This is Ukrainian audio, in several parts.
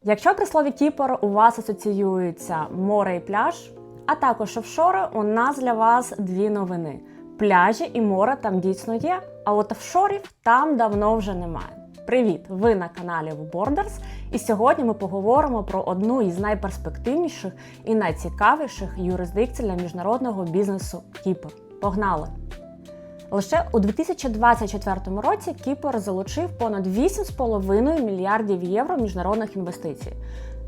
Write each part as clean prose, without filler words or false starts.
Якщо при слові Кіпр у вас асоціюється море і пляж, а також офшори, у нас для вас дві новини. Пляжі і море там дійсно є, а от офшорів там давно вже немає. Привіт! Ви на каналі Borders, і сьогодні ми поговоримо про одну із найперспективніших і найцікавіших юрисдикцій для міжнародного бізнесу – Кіпр. Погнали! Лише у 2024 році Кіпр залучив понад 8,5 мільярдів євро міжнародних інвестицій.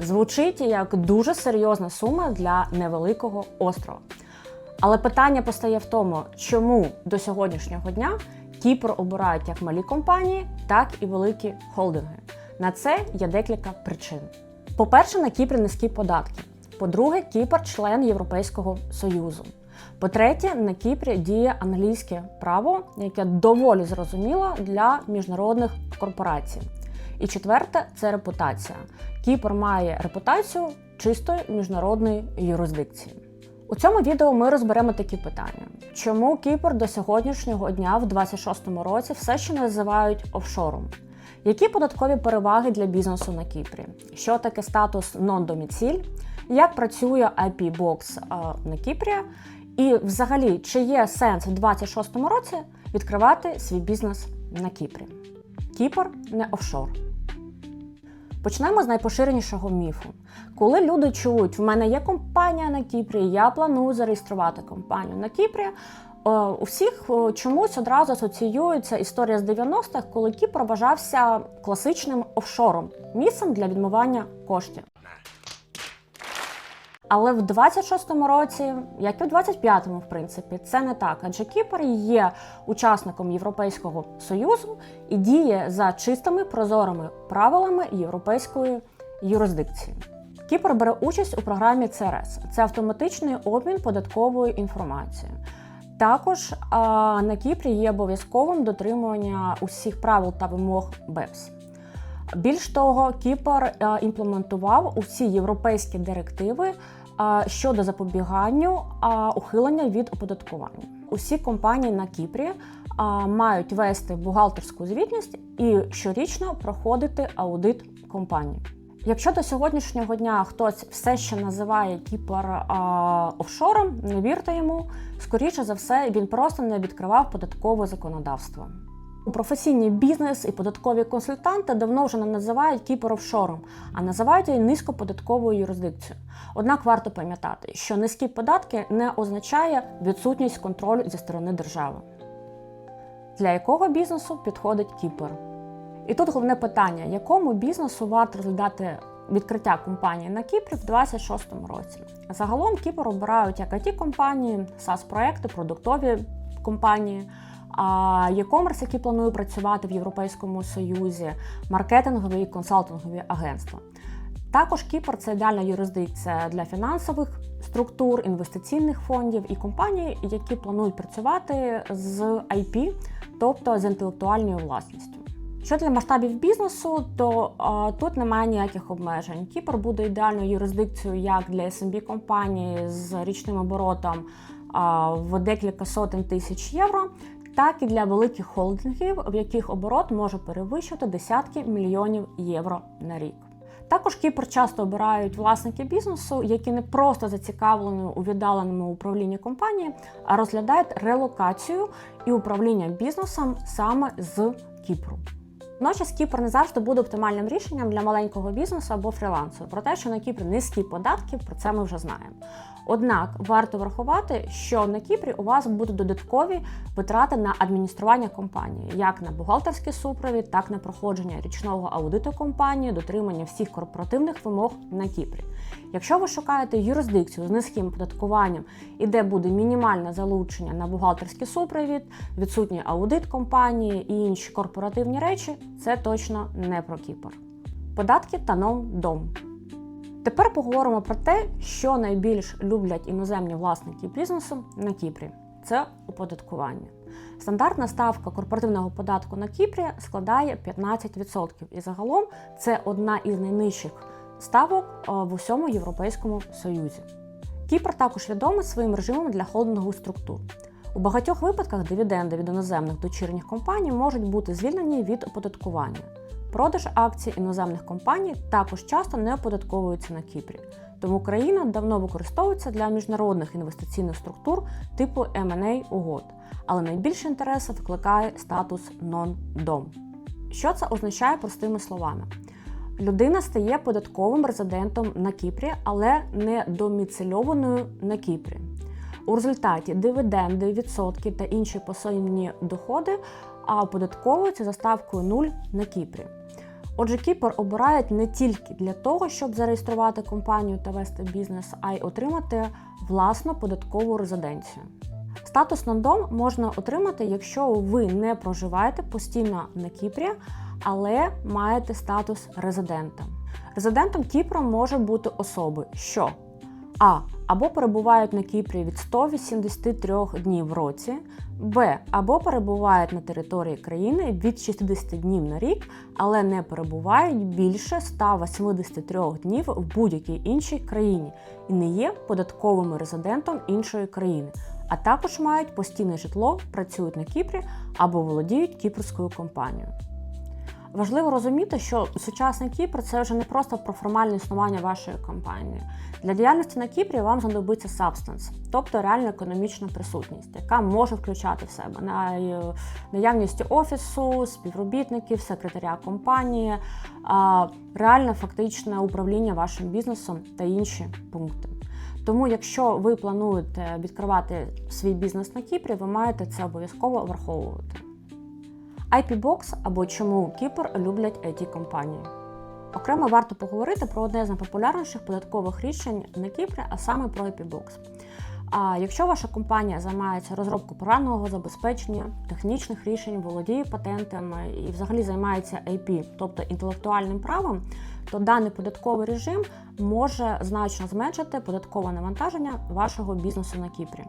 Звучить як дуже серйозна сума для невеликого острова. Але питання постає в тому, чому до сьогоднішнього дня Кіпр обирають як малі компанії, так і великі холдинги. На це є декілька причин. По-перше, на Кіпрі низькі податки. По-друге, Кіпр – член Європейського Союзу. По-третє, на Кіпрі діє англійське право, яке доволі зрозуміло для міжнародних корпорацій. І четверте – це репутація. Кіпр має репутацію чистої міжнародної юрисдикції. У цьому відео ми розберемо такі питання. Чому Кіпр до сьогоднішнього дня в 2026 році все ще називають офшором? Які податкові переваги для бізнесу на Кіпрі? Що таке статус нон-доміціль? Як працює IP-бокс на Кіпрі? І взагалі, чи є сенс в 2026 році відкривати свій бізнес на Кіпрі? Кіпр не офшор. Почнемо з найпоширенішого міфу. Коли люди чують, в мене є компанія на Кіпрі, я планую зареєструвати компанію на Кіпрі, у всіх чомусь одразу асоціюється історія з 90-х, коли Кіпр вважався класичним офшором, місцем для відмивання коштів. Але в 26-му році, як і в 25-му, в принципі, це не так, адже Кіпр є учасником Європейського Союзу і діє за чистими, прозорими правилами європейської юрисдикції. Кіпр бере участь у програмі ЦРС – це автоматичний обмін податковою інформацією. Також на Кіпрі є обов'язковим дотримування усіх правил та вимог БЕПС. Більш того, Кіпр імплементував усі європейські директиви щодо запобіганню ухилення від оподаткування. Усі компанії на Кіпрі мають вести бухгалтерську звітність і щорічно проходити аудит компанії. Якщо до сьогоднішнього дня хтось все ще називає Кіпр офшором, не вірте йому, скоріше за все, він просто не відкривав податкове законодавство. Професійний бізнес і податкові консультанти давно вже не називають Кіпр офшором, а називають її низькоподатковою юрисдикцією. Однак варто пам'ятати, що низькі податки не означає відсутність контролю зі сторони держави. Для якого бізнесу підходить Кіпр? І тут головне питання, якому бізнесу варто розглядати відкриття компанії на Кіпрі в 2026 році? Загалом Кіпр обирають як IT-компанії, SaaS-проекти, продуктові компанії, e-commerce, які планують працювати в Європейському Союзі, маркетингові і консалтингові агентства. Також Кіпр – це ідеальна юрисдикція для фінансових структур, інвестиційних фондів і компаній, які планують працювати з IP, тобто з інтелектуальною власністю. Що для масштабів бізнесу, то тут немає ніяких обмежень. Кіпр буде ідеальною юрисдикцією як для SMB-компаній з річним оборотом в декілька сотень тисяч євро, так і для великих холдингів, в яких оборот може перевищити десятки мільйонів євро на рік. Також Кіпр часто обирають власники бізнесу, які не просто зацікавлені у віддаленому управлінні компанії, а розглядають релокацію і управління бізнесом саме з Кіпру. Водночас Кіпр не завжди буде оптимальним рішенням для маленького бізнесу або фрілансу. Про те, що на Кіпрі низькі податки, про це ми вже знаємо. Однак варто врахувати, що на Кіпрі у вас будуть додаткові витрати на адміністрування компанії, як на бухгалтерський супровід, так і на проходження річного аудиту компанії, дотримання всіх корпоративних вимог на Кіпрі. Якщо ви шукаєте юрисдикцію з низьким оподаткуванням і де буде мінімальне залучення на бухгалтерський супровід, відсутній аудит компанії і інші корпоративні речі, це точно не про Кіпр. Податки та ном-дом. Тепер поговоримо про те, що найбільш люблять іноземні власники бізнесу на Кіпрі. Це оподаткування. Стандартна ставка корпоративного податку на Кіпрі складає 15%. І загалом це одна із найнижчих ставок в усьому Європейському Союзі. Кіпр також відомий своїм режимом для холдингових структур. У багатьох випадках дивіденди від іноземних дочірніх компаній можуть бути звільнені від оподаткування. Продаж акцій іноземних компаній також часто не оподатковуються на Кіпрі. Тому країна давно використовується для міжнародних інвестиційних структур типу M&A угод, але найбільше інтересу викликає статус non-dom. Що це означає простими словами? Людина стає податковим резидентом на Кіпрі, але не доміцильованою на Кіпрі. У результаті дивіденди, відсотки та інші пасивні доходи оподатковуються за ставкою 0 на Кіпрі. Отже, Кіпр обирають не тільки для того, щоб зареєструвати компанію та вести бізнес, а й отримати власну податкову резиденцію. Статус non-dom можна отримати, якщо ви не проживаєте постійно на Кіпрі, але маєте статус резидента. Резидентом Кіпру може бути особи, що або перебувають на Кіпрі від 183 днів в році, або перебувають на території країни від 60 днів на рік, але не перебувають більше 183 днів в будь-якій іншій країні і не є податковим резидентом іншої країни, а також мають постійне житло, працюють на Кіпрі або володіють кіпрською компанією. Важливо розуміти, що сучасний Кіпр – це вже не просто про формальне існування вашої компанії. Для діяльності на Кіпрі вам знадобиться substance, тобто реальна економічна присутність, яка може включати в себе наявність офісу, співробітників, секретаря компанії, реальне фактичне управління вашим бізнесом та інші пункти. Тому, якщо ви плануєте відкривати свій бізнес на Кіпрі, ви маєте це обов'язково враховувати. IP-Box або чому Кіпр люблять IT-компанії. Окремо варто поговорити про одне з найпопулярніших податкових рішень на Кіпрі, а саме про IP-Box. Якщо ваша компанія займається розробкою програмного забезпечення, технічних рішень, володіє патентами і взагалі займається IP, тобто інтелектуальним правом, то даний податковий режим може значно зменшити податкове навантаження вашого бізнесу на Кіпрі.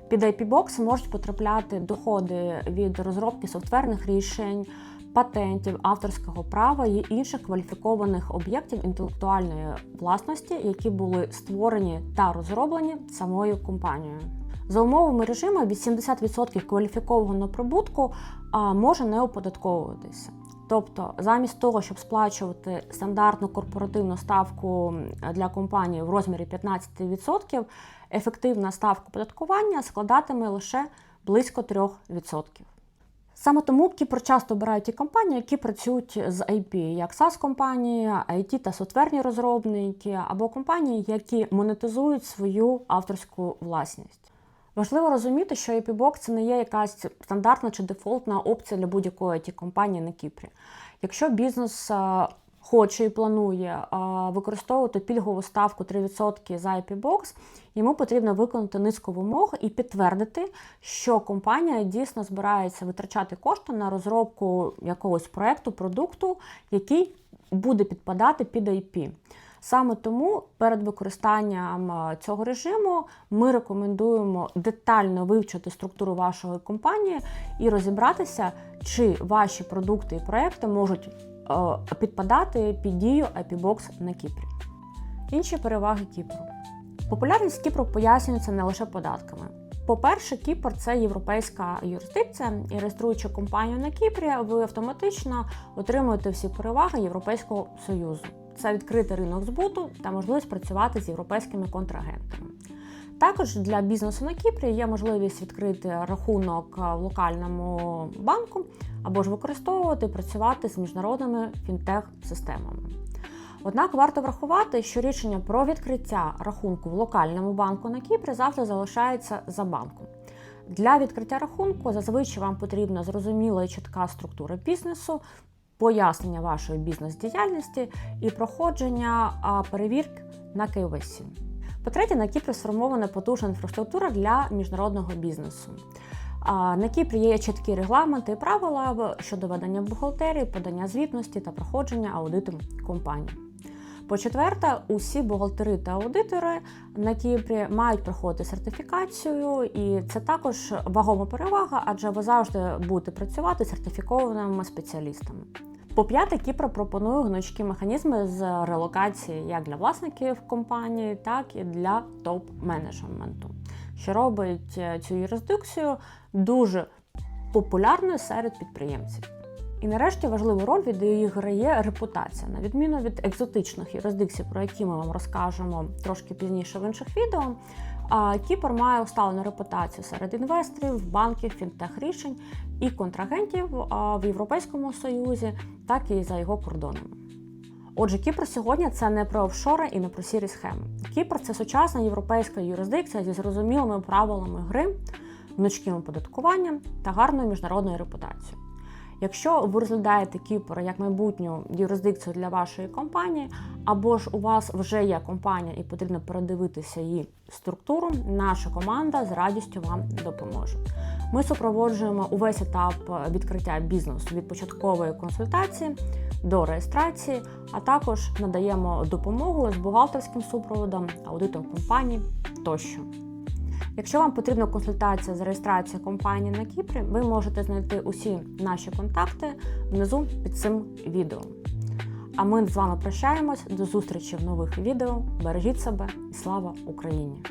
Під IP-Box можуть потрапляти доходи від розробки софтверних рішень, патентів, авторського права і інших кваліфікованих об'єктів інтелектуальної власності, які були створені та розроблені самою компанією. За умовами режиму 80% кваліфікованого прибутку може не оподатковуватися. Тобто, замість того, щоб сплачувати стандартну корпоративну ставку для компанії в розмірі 15%, ефективна ставка оподаткування складатиме лише близько 3%. Саме тому Кіпр часто обирають ті компанії, які працюють з IP, як SaaS-компанії, IT та софтверні розробники, або компанії, які монетизують свою авторську власність. Важливо розуміти, що IP-Box – це не є якась стандартна чи дефолтна опція для будь-якої IT-компанії на Кіпрі. Якщо бізнес хоче і планує використовувати пільгову ставку 3% за IP-Box, йому потрібно виконати низку вимог і підтвердити, що компанія дійсно збирається витрачати кошти на розробку якогось проєкту, продукту, який буде підпадати під IP. Саме тому перед використанням цього режиму ми рекомендуємо детально вивчити структуру вашої компанії і розібратися, чи ваші продукти і проекти можуть підпадати під дію IP-Box на Кіпрі. Інші переваги Кіпру. Популярність Кіпру пояснюється не лише податками. По-перше, Кіпр – це європейська юрисдикція, і реєструючи компанію на Кіпрі, ви автоматично отримуєте всі переваги Європейського Союзу. Це відкритий ринок збуту та можливість працювати з європейськими контрагентами. Також для бізнесу на Кіпрі є можливість відкрити рахунок в локальному банку або ж використовувати і працювати з міжнародними фінтех-системами. Однак варто врахувати, що рішення про відкриття рахунку в локальному банку на Кіпрі завжди залишається за банком. Для відкриття рахунку зазвичай вам потрібна зрозуміла і чітка структура бізнесу, пояснення вашої бізнес-діяльності і проходження перевірок на KYC. По-третє, на Кіпрі сформована потужна інфраструктура для міжнародного бізнесу. На Кіпрі є чіткі регламенти і правила щодо ведення бухгалтерії, подання звітності та проходження аудиту компаній. По-четверте, усі бухгалтери та аудитори на Кіпрі мають проходити сертифікацію, і це також вагома перевага, адже ви завжди будете працювати з сертифікованими спеціалістами. По-п'яте, Кіпр пропонує гнучкі механізми з релокації як для власників компанії, так і для топ-менеджменту, що робить цю юрисдикцію дуже популярною серед підприємців. І нарешті важливу роль відіграє репутація. На відміну від екзотичних юрисдикцій, про які ми вам розкажемо трошки пізніше в інших відео, Кіпр має усталену репутацію серед інвесторів, банків, фінтех-рішень і контрагентів в Європейському Союзі, так і за його кордонами. Отже, Кіпр сьогодні – це не про офшори і не про сірі схеми. Кіпр – це сучасна європейська юрисдикція зі зрозумілими правилами гри, гнучким оподаткуванням та гарною міжнародною репутацією. Якщо ви розглядаєте Кіпр як майбутню юрисдикцію для вашої компанії, або ж у вас вже є компанія і потрібно передивитися її структуру, наша команда з радістю вам допоможе. Ми супроводжуємо увесь етап відкриття бізнесу від початкової консультації до реєстрації, а також надаємо допомогу з бухгалтерським супроводом, аудитом компаній тощо. Якщо вам потрібна консультація з реєстрацією компанії на Кіпрі, ви можете знайти усі наші контакти внизу під цим відео. А ми з вами прощаємось, до зустрічі в нових відео. Бережіть себе і слава Україні!